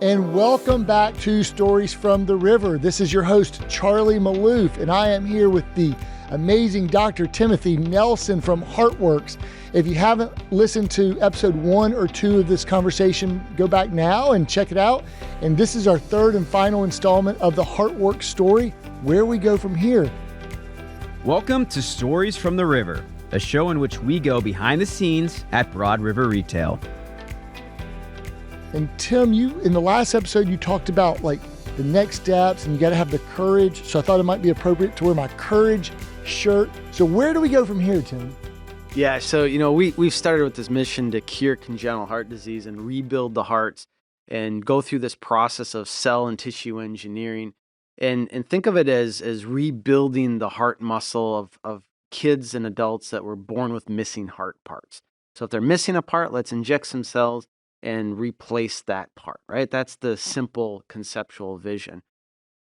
And welcome back to Stories from the River. This is your host, Charlie Maloof, and I am here with the amazing Dr. Timothy Nelson from HeartWorks. If you haven't listened to episode 1 or 2 of this conversation, go back now and check it out. And this is our third and final installment of the HeartWorks story, Where We Go From Here. Welcome to Stories from the River, a show in which we go behind the scenes at Broad River Retail. And Tim, in the last episode, you talked about like the next steps and you got to have the courage. So I thought it might be appropriate to wear my courage shirt. So where do we go from here, Tim? Yeah, so, we've started with this mission to cure congenital heart disease and rebuild the hearts and go through this process of cell and tissue engineering and think of it as rebuilding the heart muscle of kids and adults that were born with missing heart parts. So if they're missing a part, let's inject some cells and replace that part, right? That's the simple conceptual vision.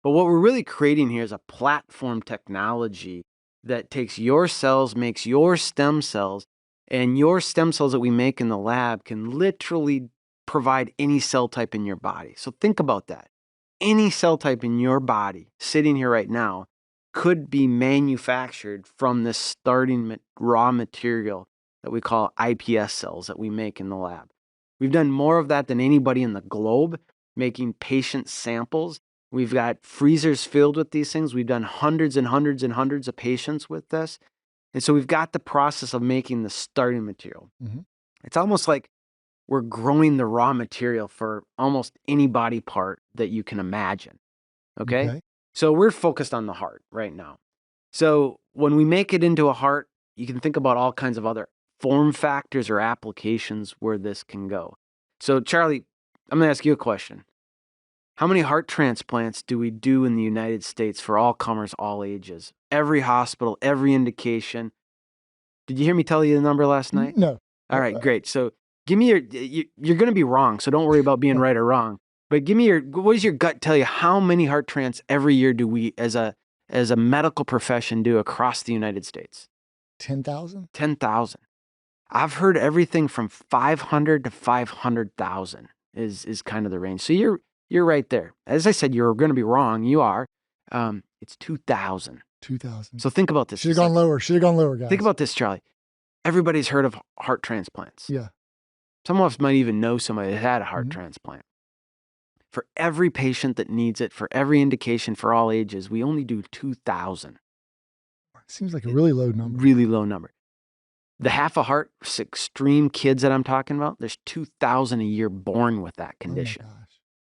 But what we're really creating here is a platform technology that takes your cells, makes your stem cells, and your stem cells that we make in the lab can literally provide any cell type in your body. So think about that. Any cell type in your body sitting here right now could be manufactured from this starting raw material that we call iPS cells that we make in the lab. We've done more of that than anybody in the globe, making patient samples. We've got freezers filled with these things. We've done hundreds and hundreds and hundreds of patients with this. And so we've got the process of making the starting material. Mm-hmm. It's almost like we're growing the raw material for almost any body part that you can imagine. Okay? So we're focused on the heart right now. So when we make it into a heart, you can think about all kinds of other form factors or applications where this can go. So Charlie, I'm going to ask you a question. How many heart transplants do we do in the United States for all comers, all ages? Every hospital, every indication. Did you hear me tell you the number last night? No. All right, great. So give me you're going to be wrong, so don't worry about being right or wrong. But give me what does your gut tell you? How many heart trans every year do we as a medical profession do across the United States? 10,000? 10,000. I've heard everything from 500 to 500,000 is kind of the range. So you're right there. As I said, you're going to be wrong. You are. It's 2,000. 2,000. So think about this. Should have gone lower, guys. Think about this, Charlie. Everybody's heard of heart transplants. Yeah. Some of us might even know somebody that had a heart transplant. For every patient that needs it, for every indication for all ages, we only do 2,000. Seems like a really low number. Really low number. The half a heart extreme kids that I'm talking about, there's 2,000 a year born with that condition,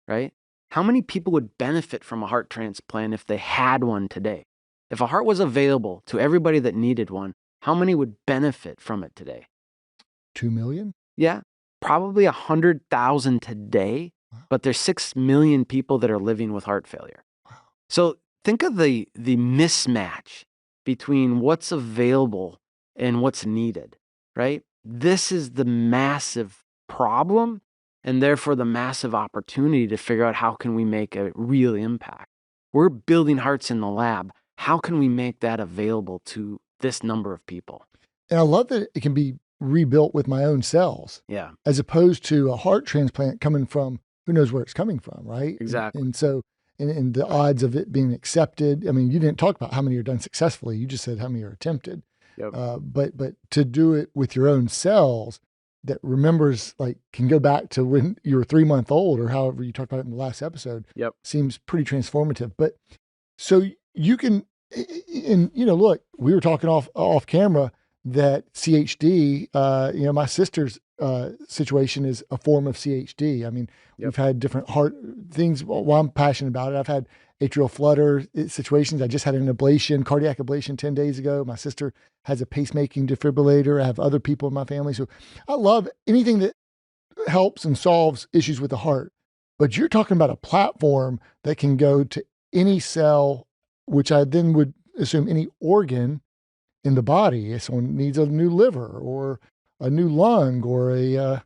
right? How many people would benefit from a heart transplant if they had one today? If a heart was available to everybody that needed one, how many would benefit from it today? 2 million? Yeah, probably 100,000 today, but there's 6 million people that are living with heart failure. Wow. So think of the mismatch between what's available and what's needed, right? This is the massive problem and therefore the massive opportunity to figure out how can we make a real impact. We're building hearts in the lab. How can we make that available to this number of people? And I love that it can be rebuilt with my own cells. Yeah. As opposed to a heart transplant coming from who knows where it's coming from, right? Exactly. And so, and the odds of it being accepted, I mean, you didn't talk about how many are done successfully. You just said how many are attempted. Yep. But to do it with your own cells that remembers, like, can go back to when you were 3 months old or however you talked about it in the last episode. Yep. Seems pretty transformative. But so you can, and look, we were talking off camera that CHD, my sister's situation is a form of CHD. I mean, we've had different heart things. Well, I'm passionate about it. I've had atrial flutter situations. I just had an ablation, cardiac ablation 10 days ago. My sister has a pacemaking defibrillator. I have other people in my family. So I love anything that helps and solves issues with the heart. But you're talking about a platform that can go to any cell, which I then would assume any organ in the body. If someone needs a new liver or a new lung or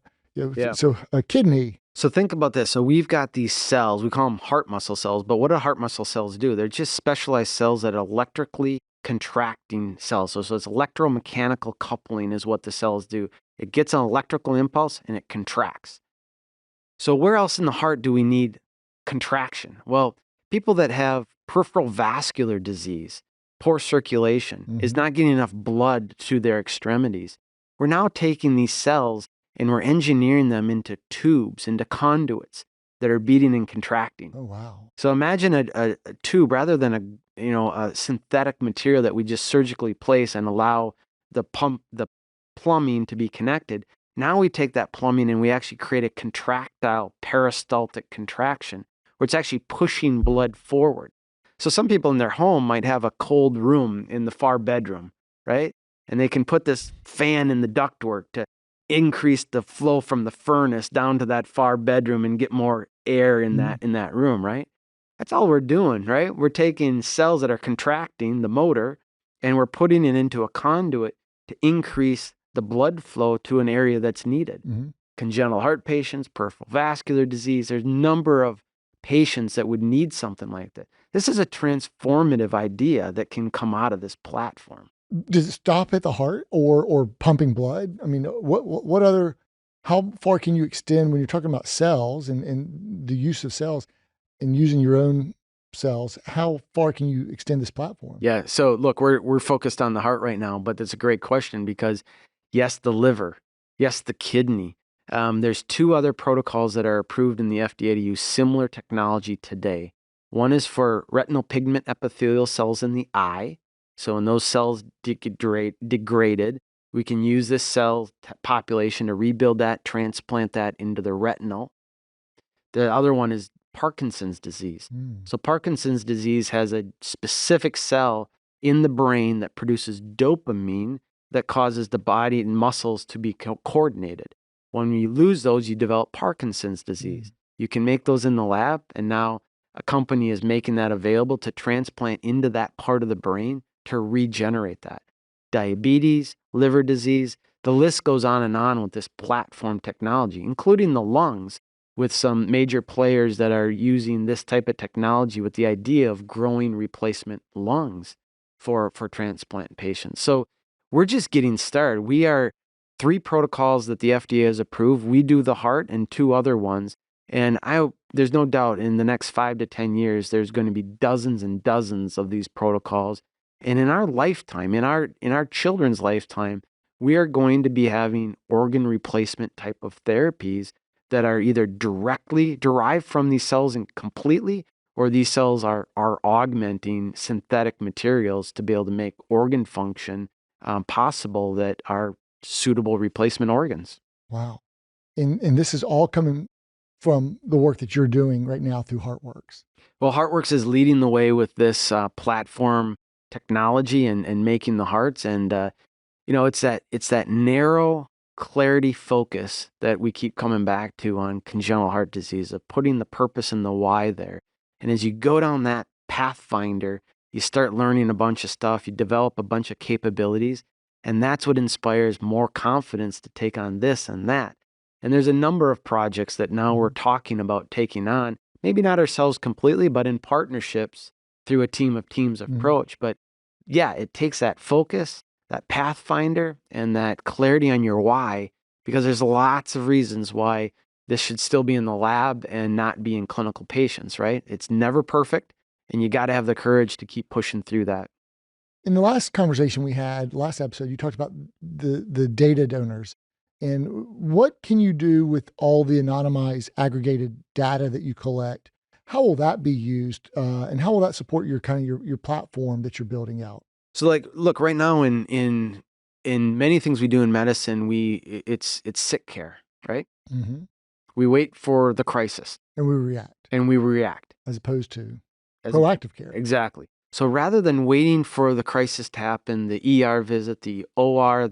so a kidney. So think about this. So we've got these cells, we call them heart muscle cells, but what do heart muscle cells do? They're just specialized cells that are electrically contracting cells. So it's electromechanical coupling is what the cells do. It gets an electrical impulse and it contracts. So where else in the heart do we need contraction? Well, people that have peripheral vascular disease, poor circulation, is not getting enough blood to their extremities. We're now taking these cells and we're engineering them into tubes, into conduits that are beating and contracting. Oh, wow. So imagine a tube rather than a synthetic material that we just surgically place and allow the plumbing to be connected. Now we take that plumbing and we actually create a contractile peristaltic contraction where it's actually pushing blood forward. So some people in their home might have a cold room in the far bedroom, right? And they can put this fan in the ductwork to increase the flow from the furnace down to that far bedroom and get more air in that room, right? That's all we're doing, right? We're taking cells that are contracting the motor and we're putting it into a conduit to increase the blood flow to an area that's needed. Congenital heart patients, peripheral vascular disease, there's a number of patients that would need something like that. This is a transformative idea that can come out of this platform. Does it stop at the heart or pumping blood? I mean, what other, how far can you extend when you're talking about cells and the use of cells and using your own cells? How far can you extend this platform? Yeah. So look, we're focused on the heart right now, but that's a great question because yes, the liver, yes, the kidney. There's two other protocols that are approved in the FDA to use similar technology today. One is for retinal pigment epithelial cells in the eye. So when those cells degraded, we can use this cell population to rebuild that, transplant that into the retinal. The other one is Parkinson's disease. So Parkinson's disease has a specific cell in the brain that produces dopamine that causes the body and muscles to be coordinated. When you lose those, you develop Parkinson's disease. You can make those in the lab, and now a company is making that available to transplant into that part of the brain to regenerate that. Diabetes, liver disease, the list goes on with this platform technology, including the lungs, with some major players that are using this type of technology with the idea of growing replacement lungs for transplant patients. So we're just getting started. We are 3 protocols that the FDA has approved. We do the heart and 2 other ones. And there's no doubt in the next 5 to 10 years, there's going to be dozens and dozens of these protocols. And in our lifetime, in our children's lifetime, we are going to be having organ replacement type of therapies that are either directly derived from these cells and completely, or these cells are augmenting synthetic materials to be able to make organ function possible that are suitable replacement organs. Wow. And this is all coming from the work that you're doing right now through HeartWorks. Well, HeartWorks is leading the way with this platform technology and making the hearts. And, it's that narrow clarity focus that we keep coming back to on congenital heart disease, of putting the purpose and the why there. And as you go down that pathfinder, you start learning a bunch of stuff, you develop a bunch of capabilities, and that's what inspires more confidence to take on this and that. And there's a number of projects that now we're talking about taking on, maybe not ourselves completely, but in partnerships through a team of teams approach. But yeah, it takes that focus, that pathfinder, and that clarity on your why, because there's lots of reasons why this should still be in the lab and not be in clinical patients, right? It's never perfect, and you got to have the courage to keep pushing through that. In the last conversation we had, last episode, you talked about the data donors. And what can you do with all the anonymized aggregated data that you collect? How will that be used? And how will that support your your platform that you're building out? So look, right now in many things we do in medicine, it's sick care, right? We wait for the crisis And we react and we react. as opposed to proactive care. Exactly. So rather than waiting for the crisis to happen, the ER visit, the OR,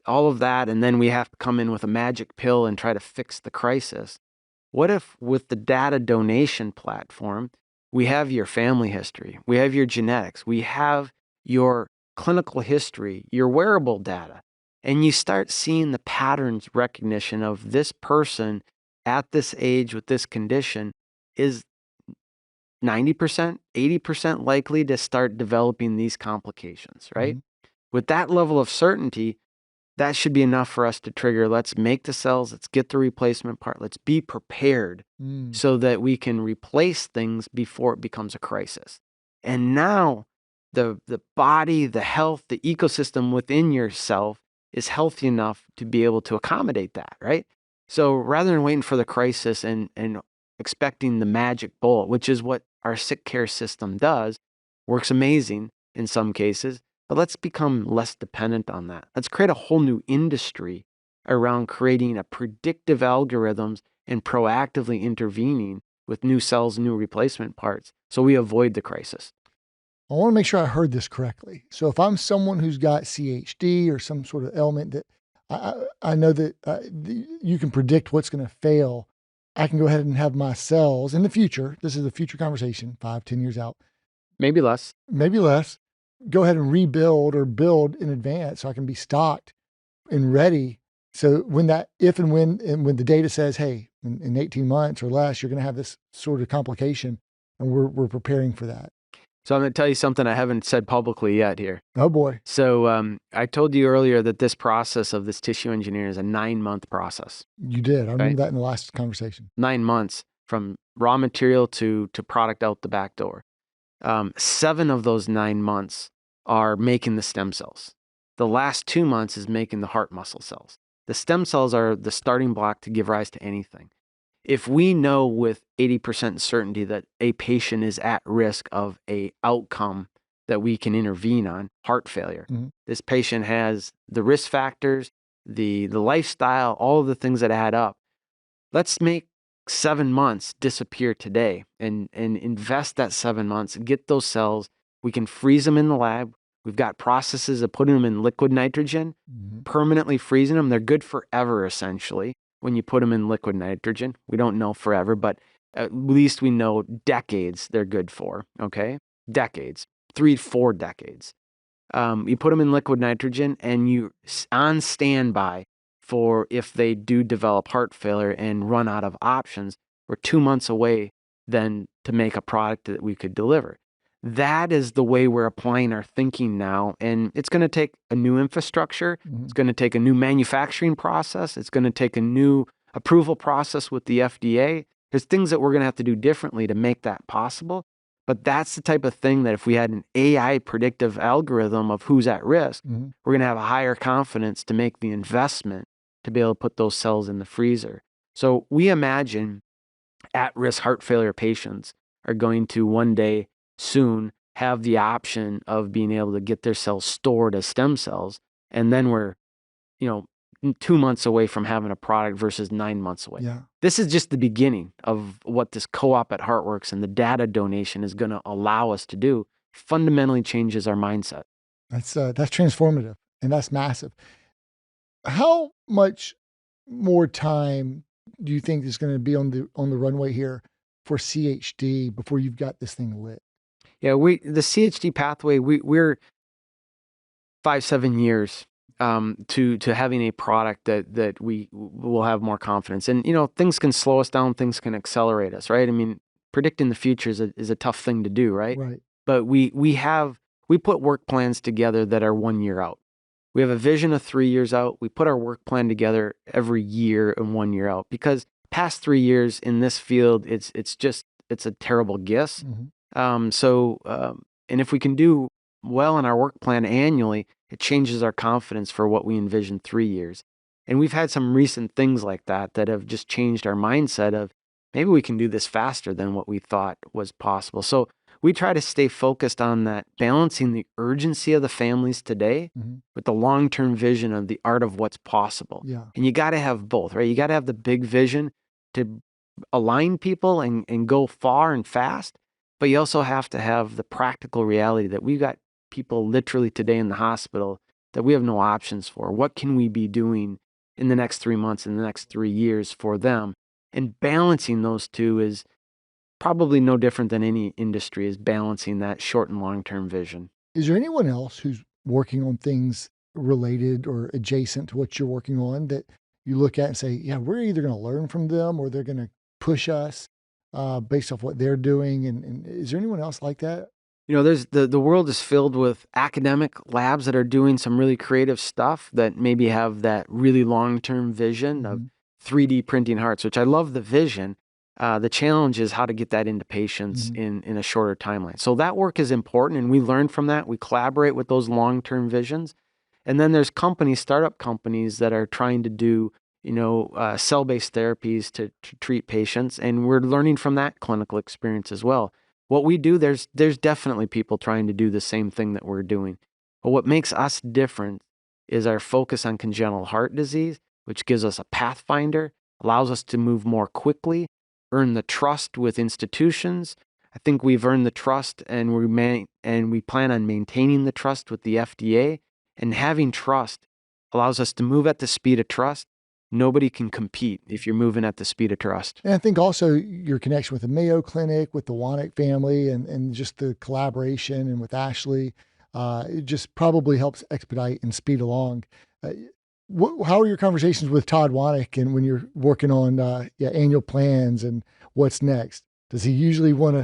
all of that, and then we have to come in with a magic pill and try to fix the crisis, what if with the data donation platform, we have your family history, we have your genetics, we have your clinical history, your wearable data, and you start seeing the patterns recognition of this person at this age with this condition is 90%, 80% likely to start developing these complications, right? With that level of certainty, that should be enough for us to trigger, let's make the cells, let's get the replacement part, let's be prepared Mm. so that we can replace things before it becomes a crisis. And now the body, the health, the ecosystem within yourself is healthy enough to be able to accommodate that, right? So rather than waiting for the crisis and expecting the magic bullet, which is what our sick care system does, works amazing in some cases, but let's become less dependent on that. Let's create a whole new industry around creating a predictive algorithms and proactively intervening with new cells, new replacement parts, so we avoid the crisis. I want to make sure I heard this correctly. So if I'm someone who's got CHD or some sort of ailment that I know that you can predict what's going to fail, I can go ahead and have my cells in the future. This is a future conversation, 5, 10 years out, Maybe less. maybe less. Go ahead and rebuild or build in advance so I can be stocked and ready. So when that, if and when the data says, hey, in 18 months or less, you're going to have this sort of complication, and we're preparing for that. So I'm going to tell you something I haven't said publicly yet here. Oh boy. So I told you earlier that this process of this tissue engineering is a 9-month process. You did. I remember that in the last conversation. 9 months from raw material to product out the back door. 7 of those 9 months are making the stem cells. The last 2 months is making the heart muscle cells. The stem cells are the starting block to give rise to anything. If we know with 80% certainty that a patient is at risk of a outcome that we can intervene on, heart failure, this patient has the risk factors, the lifestyle, all of the things that add up. Let's make 7 months disappear today and invest that 7 months, get those cells. We can freeze them in the lab. We've got processes of putting them in liquid nitrogen, permanently freezing them. They're good forever, essentially, when you put them in liquid nitrogen. We don't know forever, but at least we know decades they're good for, okay? Decades, 3-4 decades. You put them in liquid nitrogen and you on standby for if they do develop heart failure and run out of options. We're 2 months away then to make a product that we could deliver. That is the way we're applying our thinking now. And it's going to take a new infrastructure. It's going to take a new manufacturing process. It's going to take a new approval process with the FDA. There's things that we're going to have to do differently to make that possible. But that's the type of thing that if we had an AI predictive algorithm of who's at risk, we're going to have a higher confidence to make the investment to be able to put those cells in the freezer. So we imagine at-risk heart failure patients are going to one day soon have the option of being able to get their cells stored as stem cells. And then we're, 2 months away from having a product versus 9 months away. Yeah. This is just the beginning of what this co-op at HeartWorks and the data donation is going to allow us to do. Fundamentally changes our mindset. That's transformative, and that's massive. How much more time do you think is going to be on the runway here for CHD before you've got this thing lit? Yeah, the CHD pathway, we're 5-7 years to having a product that we will have more confidence. And things can slow us down, things can accelerate us, right? I mean, predicting the future is a tough thing to do, right? Right. But we put work plans together that are 1 year out. We have a vision of 3 years out. We put our work plan together every year and 1 year out, because past 3 years in this field, it's a terrible guess. And if we can do well in our work plan annually, it changes our confidence for what we envision 3 years. And we've had some recent things like that have just changed our mindset of maybe we can do this faster than what we thought was possible. So we try to stay focused on that, balancing the urgency of the families today with the long-term vision of the art of what's possible. Yeah. And you got to have both, right? You got to have the big vision to align people and go far and fast, but you also have to have the practical reality that we've got people literally today in the hospital that we have no options for. What can we be doing in the next 3 months, in the next 3 years for them? And balancing those two is probably no different than any industry, is balancing that short and long-term vision. Is there anyone else who's working on things related or adjacent to what you're working on that you look at and say, yeah, we're either going to learn from them or they're going to push us based off what they're doing? And is there anyone else like that? There's the world is filled with academic labs that are doing some really creative stuff that maybe have that really long-term vision of Mhm. 3D printing hearts, which I love the vision. The challenge is how to get that into patients Mhm. in a shorter timeline. So that work is important, and we learn from that. We collaborate with those long-term visions. And then there's companies, startup companies that are trying to do, cell-based therapies to treat patients, and we're learning from that clinical experience as well. What we do, there's definitely people trying to do the same thing that we're doing. But what makes us different is our focus on congenital heart disease, which gives us a pathfinder, allows us to move more quickly, earn the trust with institutions. I think we've earned the trust, and we plan on maintaining the trust with the FDA. And having trust allows us to move at the speed of trust. Nobody can compete if you're moving at the speed of trust. And I think also your connection with the Mayo Clinic, with the Wanick family, and just the collaboration, and with Ashley, it just probably helps expedite and speed along. Uh, how are your conversations with Todd Wanick, and when you're working on annual plans and what's next? Does he usually want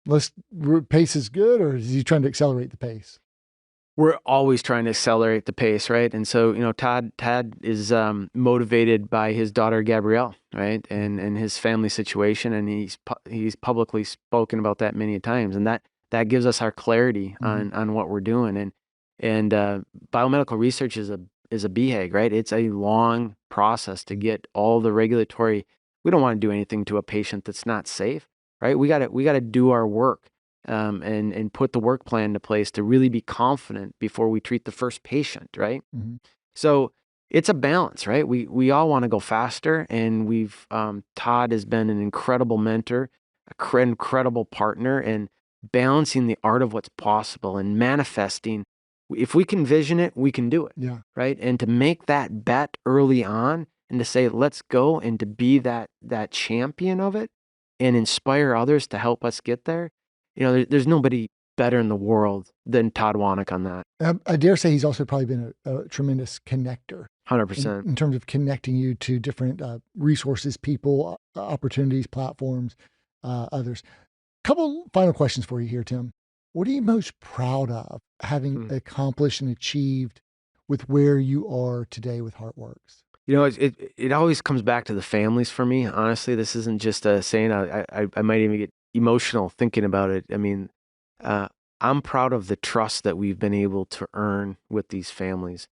to pace is good, or is he trying to accelerate the pace? We're always trying to accelerate the pace, right? And so, Todd is motivated by his daughter Gabrielle, right, and his family situation, and he's publicly spoken about that many times, and that gives us our clarity Mhm. on what we're doing, and biomedical research is a BHAG, right? It's a long process to get all the regulatory. We don't want to do anything to a patient that's not safe, right? We gotta do our work and put the work plan into place to really be confident before we treat the first patient, right? Mhm. So it's a balance, right? We all want to go faster, and Todd has been an incredible mentor, incredible partner, and balancing the art of what's possible and manifesting. If we can vision it, we can do it, Yeah. right? And to make that bet early on, and to say let's go, and to be that champion of it, and inspire others to help us get there. There's nobody better in the world than Todd Wanick on that. I dare say he's also probably been a tremendous connector Hundred in, percent. in terms of connecting you to different resources, people, opportunities, platforms, others. Couple final questions for you here, Tim. What are you most proud of having accomplished and achieved with where you are today with HeartWorks? It always comes back to the families for me. Honestly, this isn't just a saying. I might even get emotional thinking about it. I mean, uh, I'm proud of the trust that we've been able to earn with these families.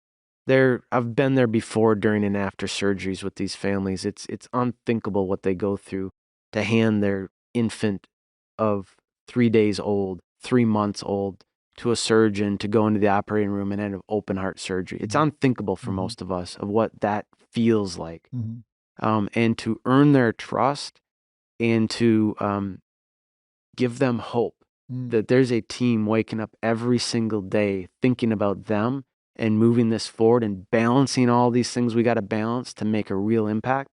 I've been there before, during, and after surgeries with these families. It's unthinkable what they go through to hand their infant of 3 days old, 3 months old, to a surgeon to go into the operating room and have open heart surgery. It's Mhm. unthinkable for Mhm. most of us of what that feels like. Mhm. And to earn their trust, and to give them hope Mm. that there's a team waking up every single day thinking about them and moving this forward and balancing all these things we got to balance to make a real impact.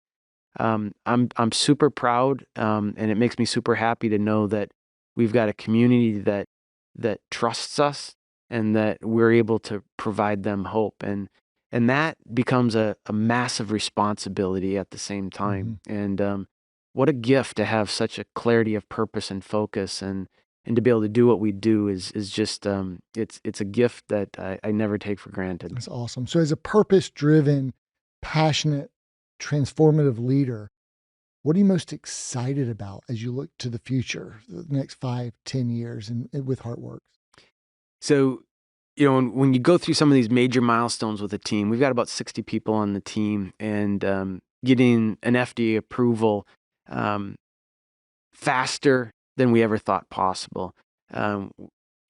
I'm super proud, and it makes me super happy to know that we've got a community that trusts us, and that we're able to provide them hope, and that becomes a massive responsibility at the same time. Mhm. And what a gift to have such a clarity of purpose and focus, and to be able to do what we do is just it's a gift that I never take for granted. That's awesome. So, as a purpose-driven, passionate, transformative leader, what are you most excited about as you look to the future, the next 5, 10 years, and with HeartWorks? So, when you go through some of these major milestones with a team, we've got about 60 people on the team, and getting an FDA approval um, faster than we ever thought possible. Um,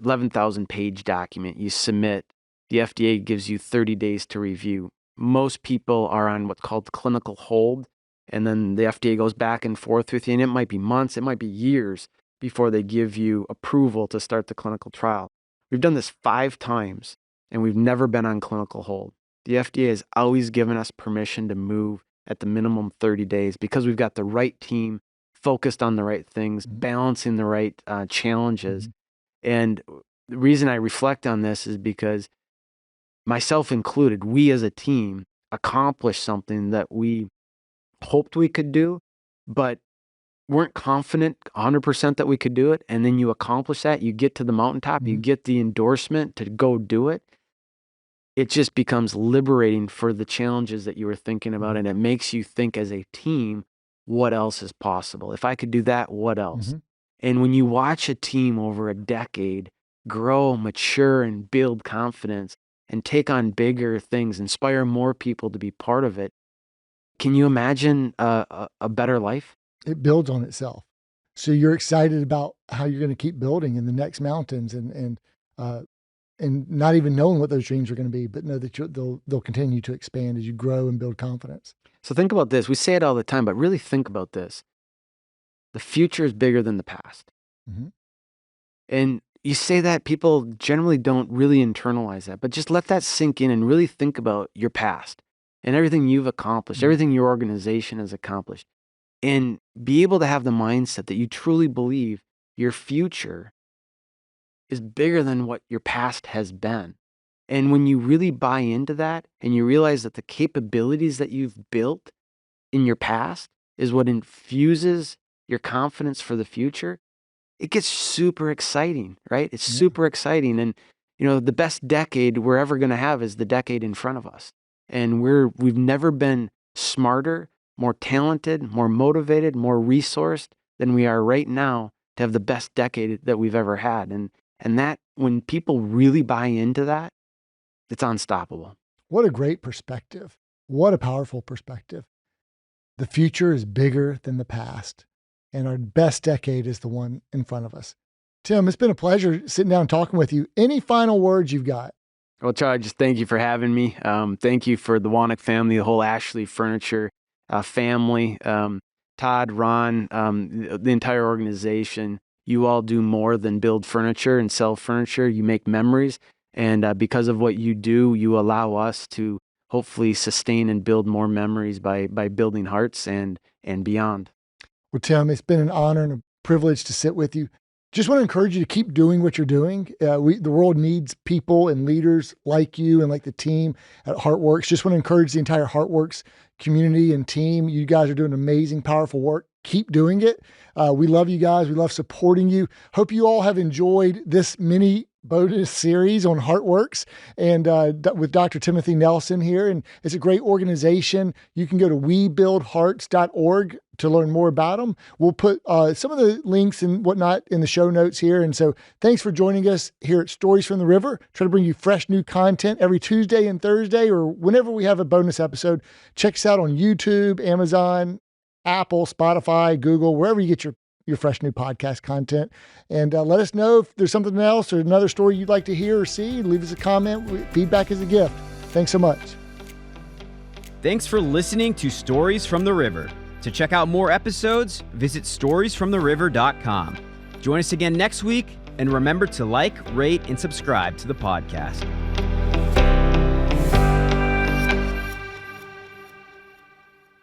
11,000 page document you submit. The FDA gives you 30 days to review. Most people are on what's called clinical hold, and then the FDA goes back and forth with you, and it might be months, it might be years before they give you approval to start the clinical trial. We've done this 5 times, and we've never been on clinical hold. The FDA has always given us permission to move at the minimum 30 days because we've got the right team focused on the right things, Mhm. balancing the right challenges. Mhm. And the reason I reflect on this is because, myself included, we as a team accomplished something that we hoped we could do, but weren't confident 100% that we could do it, and then you accomplish that, you get to the mountaintop, you get the endorsement to go do it, it just becomes liberating for the challenges that you were thinking about, and it makes you think as a team, what else is possible? If I could do that, what else? And when you watch a team over a decade grow, mature, and build confidence and take on bigger things, inspire more people to be part of it, can you imagine a better life? It builds on itself. So you're excited about how you're going to keep building in the next mountains, and not even knowing what those dreams are going to be, but know that they'll continue to expand as you grow and build confidence. So think about this. We say it all the time, but really think about this. The future is bigger than the past. And you say that, people generally don't really internalize that, but just let that sink in and really think about your past and everything you've accomplished, everything your organization has accomplished, and be able to have the mindset that you truly believe your future is bigger than what your past has been. And when you really buy into that and you realize that the capabilities that you've built in your past is what infuses your confidence for the future, it gets super exciting, right? It's super exciting. And, the best decade we're ever going to have is the decade in front of us. And we've never been smarter, more talented, more motivated, more resourced than we are right now to have the best decade that we've ever had. And that, when people really buy into that, it's unstoppable. What a great perspective. What a powerful perspective. The future is bigger than the past, and our best decade is the one in front of us. Tim, it's been a pleasure sitting down and talking with you. Any final words you've got? Well, Charlie, just thank you for having me. Thank you for the Wannick family, the whole Ashley Furniture family, Todd, Ron, the entire organization. You all do more than build furniture and sell furniture. You make memories. And because of what you do, you allow us to hopefully sustain and build more memories by building hearts and beyond. Well, Tim, it's been an honor and a privilege to sit with you. Just want to encourage you to keep doing what you're doing. The world needs people and leaders like you and like the team at HeartWorks. Just want to encourage the entire HeartWorks community and team. You guys are doing amazing, powerful work. Keep doing it. We love you guys. We love supporting you. Hope you all have enjoyed this mini bonus series on HeartWorks and with Dr. Timothy Nelson here. And it's a great organization. You can go to webuildhearts.org to learn more about them. We'll put some of the links and whatnot in the show notes here. And so thanks for joining us here at Stories from the River. Try to bring you fresh new content every Tuesday and Thursday, or whenever we have a bonus episode. Check us out on YouTube, Amazon, Apple, Spotify, Google, wherever you get your fresh new podcast content. And let us know if there's something else or another story you'd like to hear or see. Leave us a comment. Feedback is a gift. Thanks so much. Thanks for listening to Stories from the River. To check out more episodes, visit storiesfromtheriver.com. Join us again next week, and remember to like, rate, and subscribe to the podcast.